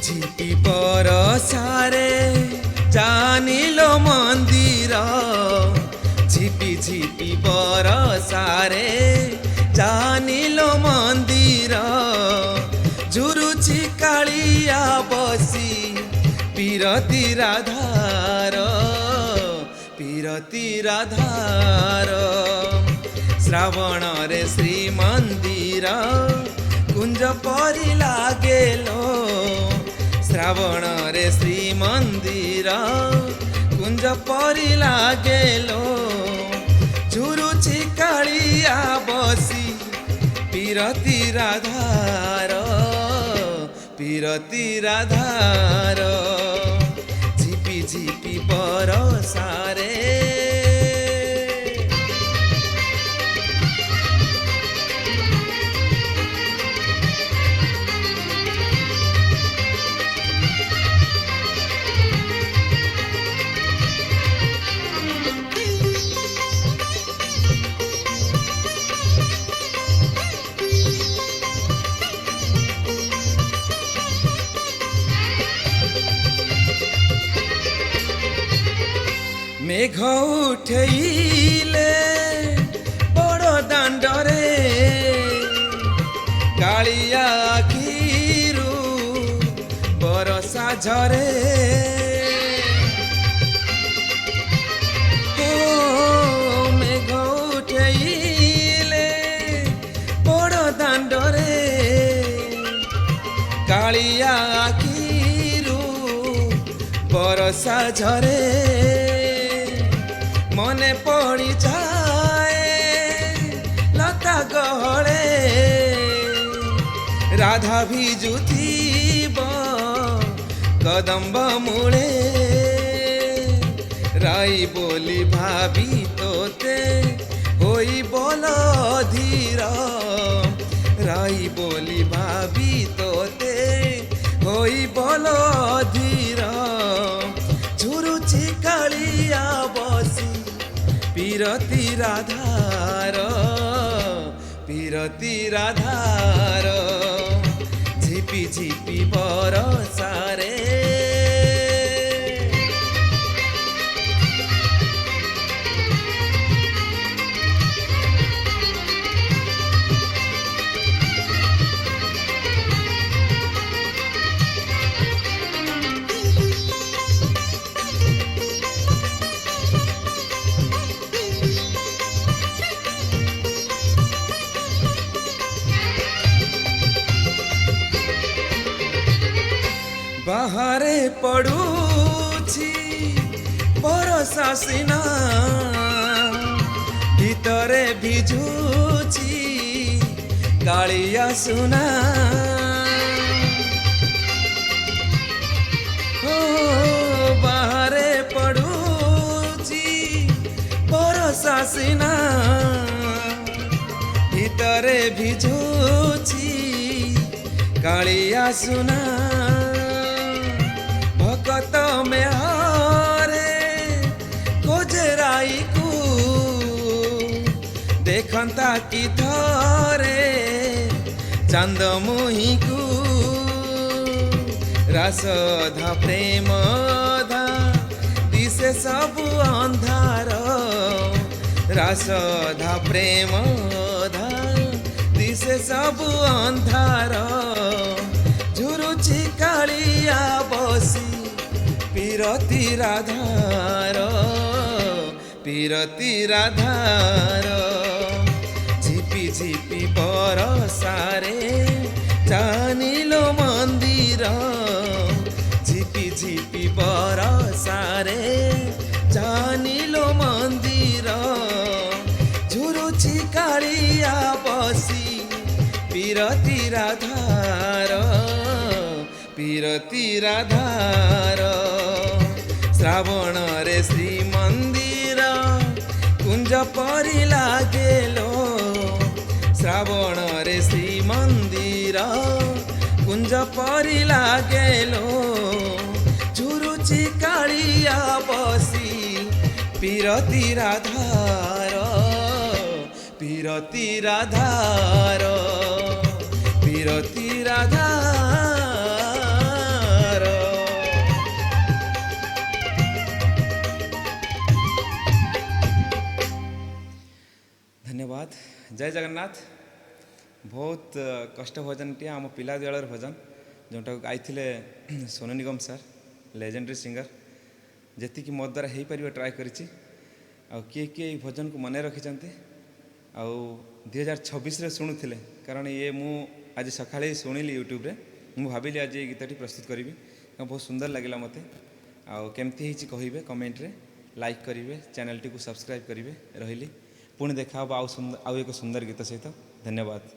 ঝিপি বরষারে জানিলো মন্দির ঝিপি ঝিপি বরষারে জানিলো মন্দির ঝুরুছি কাଳିଆ বসি পিরতি রাধার পিরতি রাধার শ্রাবণরে শ্রীমন্দির কুঞ্জ পରି লাগেলো শ্রাবণরে শ্রীমন্দির কুঞ্জ পରି লাগেলো ঝুরুছি কাଳିଆ বসি পিরতি রাধার পিরতি রাধার ঝিপি ঝিপি বরষারে মেঘ উঠেইলে বড় দাণ্ডরে কাଳିଆ আখিରୁ বরষা ঝরে ও মেঘ উঠেইলে বড় দাণ্ডরে কাଳିଆ আখিରୁ বরষা ঝরে মনে পড়ি যায় লতা গহଳେ রাধা ভিজুথিব কদম্ব মূଳେ রাই বলি ভাবি তোতে হই বল ধীর রাই বলি ভাবি তোতে হই বল ধীর ঝুরুছি কাଳିଆ বসি পিরতি রাধার পিরতি রাধার ঝিপি ঝিপি বরষারে বাহারে পড়ুছি বরষা সিনা ভিতরে ভিজুছি কাଳିଆ ସୁନା ও বাহারে পড়ুছি বরষা সিনা ভিতরে ভিজুছি কাଳିଆ ସୁନା ভকত মেহরে কোজরাই কু দেখন্তা কি থরে চান্দমুহি কু রাসধা প্রেম ধা দিশে সবু ଅନ୍ଧାର রাসধা প্রেম ধা দিশে সবু ଅନ୍ଧାର ঝুরুছি কাଳିଆ বসি পিরতি রাধার পিরতি রাধার ঝিপি ঝিপি বরষারে জানিলো মন্দির ঝিপি ঝিপি বরষারে জানিলো মন্দির ঝুরুছি কাଳିଆ বসি পিরতি রাধার পিরতি রাধার শ্রাবণরে শ্রীমন্দির কুঞ্জ পରି লাগেলো শ্রাবণরে শ্রীমন্দির কুঞ্জ পରି লাগেলো ঝুরুছি কাଳିଆ বসি পিরতি রাধার পিরতি রাধার পিরতি রাধার जय जगन्नाथ। बहुत कष्ट भजनटी आम पिला दिवालर भजन जोटा गाइथिले Sonu Nigam sir legendary singer जी मो द्वारा हो पार ट्राए करिछि किए किए भजन को मन रखिंट आउ 2026 शुणुले कारण ये मु आज सका शुणिली यूट्यूब रे मु भाविली आज ये गीतटी प्रस्तुत करी बहुत सुंदर लगे मत आमती कहे कमेंट रे लाइक करेंगे चैनल टी को सब्सक्राइब करेंगे रही पुणी देखा आउ एक सुंदर गीत सहित धन्यवाद।